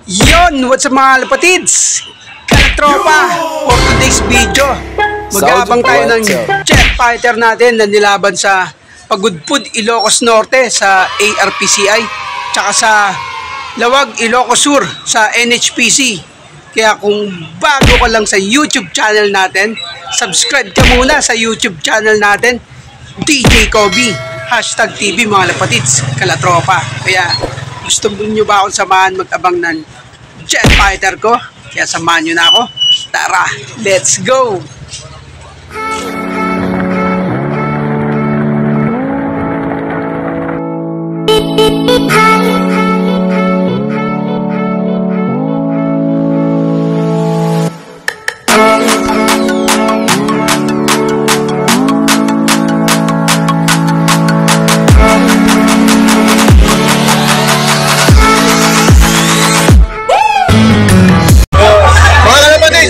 Yon, what's up mga lapatids? Tropa, for today's video, mag-aabang tayo ng jet fighter natin na nilaban sa Pagudpud, Ilocos Norte sa ARPCI, tsaka sa Lawag, Ilocos Sur sa NHPC. Kaya kung bago ka lang sa YouTube channel natin, subscribe ka muna sa YouTube channel natin, DJ Kobe, #TV mga lapatids, kalatropa. Kaya gusto nyo ba akong samahan mag-abang ng jet fighter ko? Kaya samahan nyo na ako. Tara, let's go!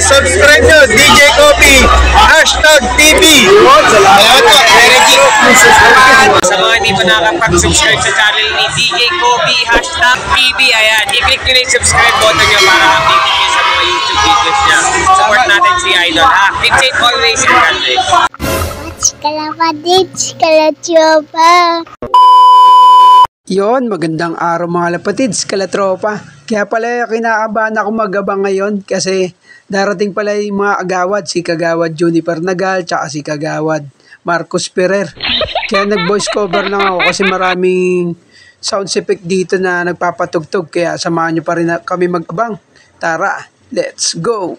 Subscribe nyo, DJ Kobe, #TV. Salamat po, Reggie. Sa mga hindi pa nakapag-subscribe sa channel ni DJ Kobe, #TV, ayan, i-click nyo na yung subscribe button nyo para updated nyo sa mga YouTube videos niya. Support natin si Idol, ha? Keep safe always, and God bless. Kalapatid, kalatropa. Yon, magandang araw mga lapatids, kalatropa. Kaya pala kinakabahan ako mag-abang ngayon kasi darating pala yung mga agawad, si Kagawad Juniper Nagal, tsaka si Kagawad Marcos Ferrer. Kaya nag-voice cover lang ako kasi maraming sound effect dito na nagpapatugtog. Kaya samahan nyo pa rin kami mag-abang. Tara, let's go!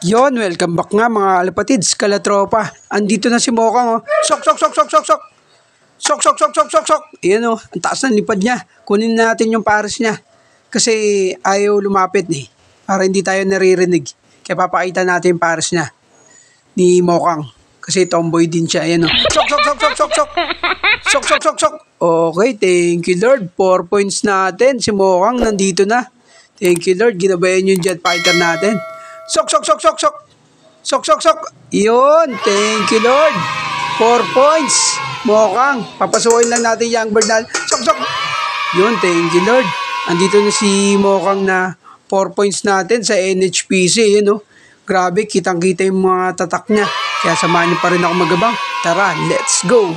Yon, welcome back nga mga alapatids, kalatropa. Andito na si Mokang, oh. Sok, sok, sok, sok, sok, sok! Sok, sok, sok, sok, sok, sok! Ayan, oh, ang taas ng lipad niya. Kunin natin yung pares niya. Kasi ayaw lumapit eh. Para hindi tayo naririnig. Kaya papakita natin yung pares niya. Ni Mokang. Kasi tomboy din siya. Ayan, oh. Sok, sok, sok, sok, sok, sok! Sok, sok, sok, sok! Okay, thank you Lord. 4 points natin. Si Mokang nandito na. Thank you Lord. Ginabayan yung jet fighter natin. Sok, sok, sok, sok, sok! Sok, sok, sok! Yun, thank you Lord. 4 points. Mokang, papasukin lang natin yung bird na. Sok, sok! Yun, thank you Lord. Andito na si Mokang na 4 points natin sa NHPC. Yun, oh. Grabe, kitang-kita yung mga tatak niya. Kaya samahan niyo pa rin ako magabang. Tara, let's go!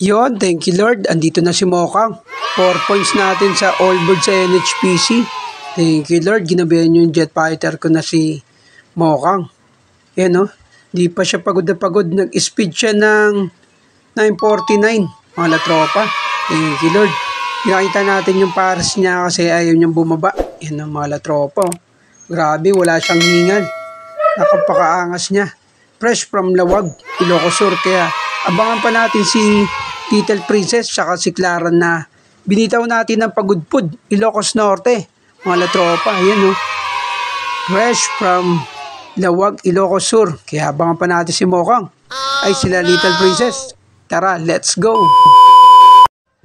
Yun, thank you Lord. Andito na si Mokang. 4 points natin sa all bird sa NHPC. Thank you Lord. Ginabayan yung jet fighter ko na si Mokang. Yan, oh. Di pa siya pagod na pagod. Nag-speed siya ng 949. Mga latropa. Thank you Lord. Nakita natin yung pares niya kasi ayaw niyang bumaba. Yan ang mga latropa. Oh. Grabe, wala siyang hingal. Napakaangas niya. Fresh from Lawag, Ilocos Sur. Kaya abangan pa natin si Little Princess saka si Clara na binitaw natin ng Pagudpud, Ilocos Norte. Mga latropa. Yan, oh. Fresh from Lawag, Ilocos Sur. Kaya abangan pa natin si Mokang. Ay sila Little Princess. Tara, let's go!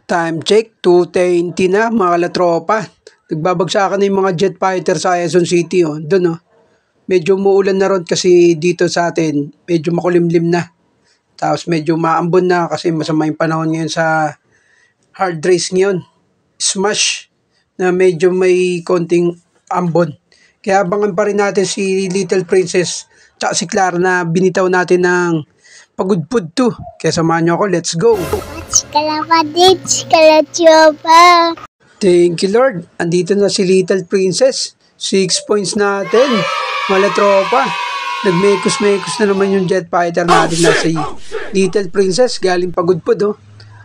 Time check, 2:20 na mga kalatropa. Nagbabagsakan na yung mga jet fighter sa Quezon City. Oh. Doon, oh. Medyo muulan na ron kasi dito sa atin. Medyo makulimlim na. Tapos medyo maambon na kasi masama yung panahon ngayon sa hard race ngayon. Smash na medyo may konting ambon. Kaya abangan pa rin natin si Little Princess tsaka si Clara na binitaw natin ng Pagudpud 2. Kaya samahan nyo ako, let's go! Kalapatid, kalatropa. Thank you Lord. Andito na si Little Princess. 6 points natin. Mga tropa. Nagmekos-mekos na naman yung jet fighter natin na si Little Princess. Galing Pagudpud, oh.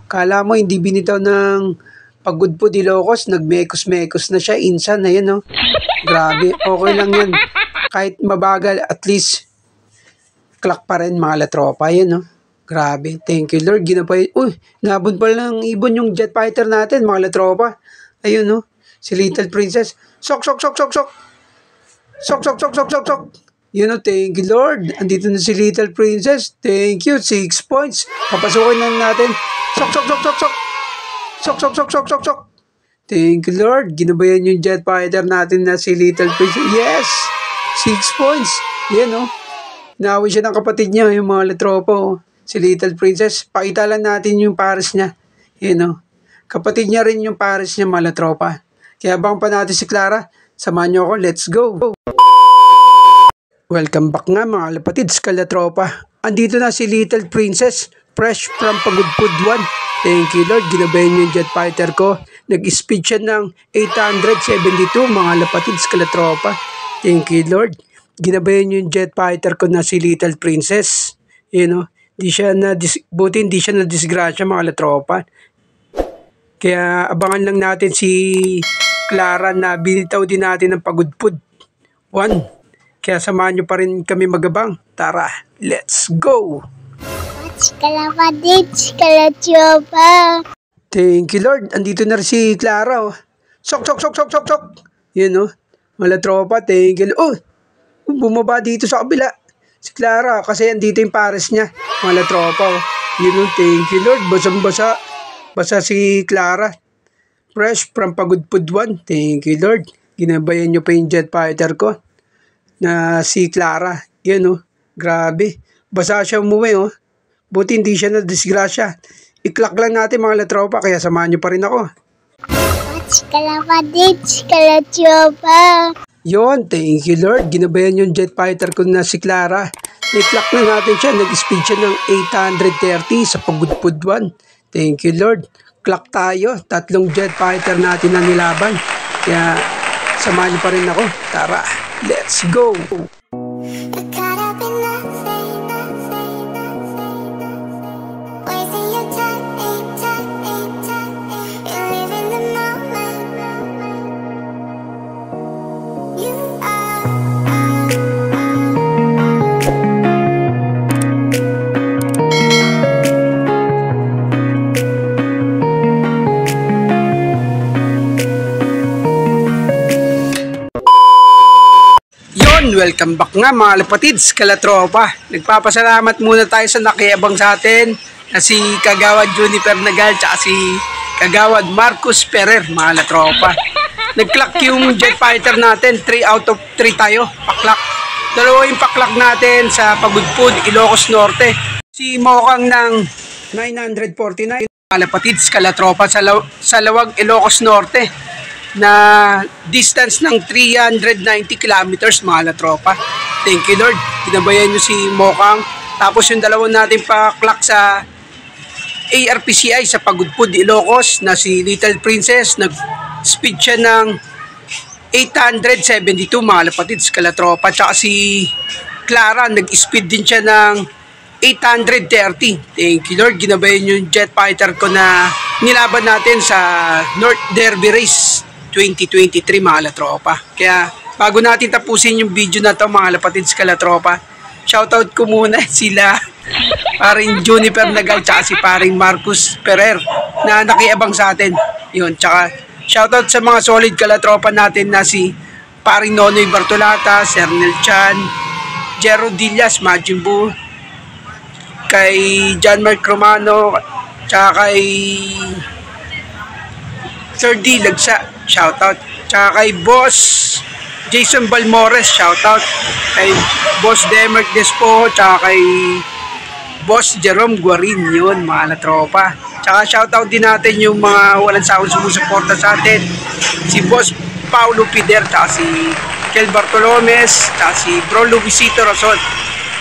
Kala mo hindi binitaw ng Pagudpud Ilocos. Nagmekos-mekos na siya. Insan na yan, oh. Grabe. Okay lang yan. Kahit mabagal, at least clock pa rin mga latropa. Yan, oh. Grabe. Thank you Lord. Ginapay. Uy, nabon pa lang ibon yung jet fighter natin mga latropa. Ayun, no. Si Little Princess. Sok, sok, sok, sok, sok. Sok, sok, sok, sok, sok, sok. Yun, no. Thank you Lord. Andito na si Little Princess. Thank you. 6 points. Papasukin lang natin. Sok, sok, sok, sok, sok. Sok, sok, sok, sok, sok, sok. Thank you Lord. Ginabayan yung jet fighter natin na si Little Princess. Yes. 6 points. Yan, no. Naawin siya ng kapatid niya, yung mga latropa, oh. Si Little Princess. Pakita lang natin yung pares niya. Yan, oh. Kapatid niya rin yung pares niya, mga tropa. Kaya bang pa natin si Clara? Samahan niyo ako, let's go! Welcome back nga mga lapatids, kalatropa. Andito na si Little Princess, fresh from Pagudpud 1. Thank you Lord, ginabayan niyo yung jet fighter ko. Nag-speed siya ng 872 mga lapatids, kalatropa. Thank you Lord, ginabayan niyo yung jet fighter ko na si Little Princess. Buti hindi siya na disgrasya mga latropa. Kaya abangan lang natin si Clara na binitaw din natin ng Pagudpud 1. Kaya samahan nyo pa rin kami magabang. Tara, let's go! Kalapatids, kalatropa. Thank you Lord, andito na rin si Clara. Sok! Yun mga tropa, thank you Lord. Bumaba dito sa kabila si Clara kasi andito yung pares niya. Mga tropa, thank you Lord. Basang-basa. Basa si Clara. Fresh from Pagudpud 1. Thank you Lord. Ginabayan nyo pa yung jet fighter ko na si Clara. Grabe. Basa siya umuwi Buti hindi siya na disgrasya. I-clock lang natin mga latropa kaya samahan nyo pa rin ako. Kalapatids, kalatropa. Yon, thank you Lord. Ginabayan yung jet fighter ko na si Clara. I-clock na natin siya. Nag-speed siya ng 830 sa Pagudpud 1. Thank you Lord. Clock tayo. 3 jet fighter natin na nilaban. Kaya samahan nyo pa rin ako. Tara, let's go! Welcome back nga mga lapatids, kalatropa. Nagpapasalamat muna tayo sa nakiabang sa atin na si Kagawad Juniper Nagal at si Kagawad Marcus Ferrer, mga latropa. Nag-clock yung jet fighter natin, 3 out of 3 tayo, paklak. Dalawa yung paklak natin sa Pagudpud, Ilocos Norte. Si Mokang ng 949, mga lapatids, kalatropa sa Lawag, Ilocos Norte. Na distance ng 390 kilometers mga latropa. Thank you Lord. Ginabayan nyo si Mokang. Tapos yung dalawang natin pa-clock sa ARPCI sa Pagudpud, Ilocos na si Little Princess. Nag-speed siya ng 872 mga lapatids, kalatropa. Tsaka si Clara nag-speed din siya ng 830. Thank you Lord. Ginabayan yung jet fighter ko na nilaban natin sa North Derby Race 2023 mga latropa. Kaya bago natin tapusin yung video na to mga lapatids, kalatropa, shoutout ko muna sila paring Juniper Nagal tsaka si paring Marcus Ferrer na nakiabang sa atin. Yun, tsaka shoutout sa mga solid kalatropa natin na si paring Nonoy Bartolata, Sernel Chan, Jero Dillas, Majimbu, kay John Mark Romano, tsaka kay Sir D. Lagsa, shoutout. Tsaka kay Boss Jason Balmores, shoutout. Kay Boss Demarc Despo, tsaka kay Boss Jerome Guarin, yun mga latropa. Tsaka shoutout din natin yung mga walang sawang sumusuporta sa atin. Si Boss Paulo Pider, tsaka si Kel Bartolomes, tsaka si Bro Luisito Rason.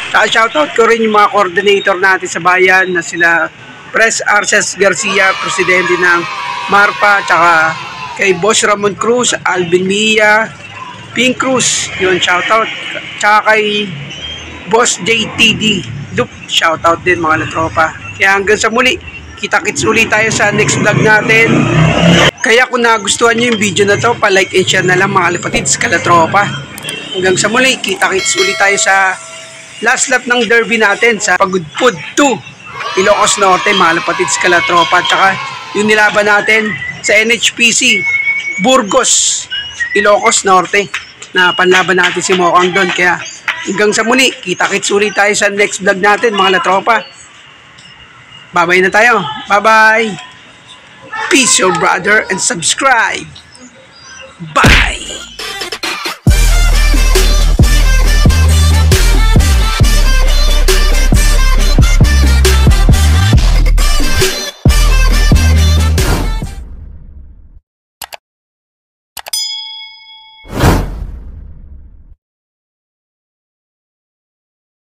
Tsaka shoutout ko rin yung mga coordinator natin sa bayan na sila Pres Arces Garcia, presidente ng Marpa, tsaka kay Boss Ramon Cruz, Alvin Mia, Pink Cruz, yun, shoutout. Tsaka kay Boss JTD Loop, shoutout din mga latropa. Kaya hanggang sa muli, kita-kits ulit tayo sa next vlog natin. Kaya kung nagustuhan nyo yung video na to, pa-like and share na lang mga lapatids, kalatropa. Hanggang sa muli, kita-kits ulit tayo sa last lap ng derby natin sa Pagudpud 2, Ilocos Norte, mga lapatids, kalatropa. Tsaka yung nilaban natin sa NHPC Burgos, Ilocos Norte, na panlaban natin si Mokang doon. Kaya hanggang sa muli, kita-kits ulit tayo sa next vlog natin mga latropa. Bye-bye na tayo. Bye-bye. Peace your brother and subscribe. Bye.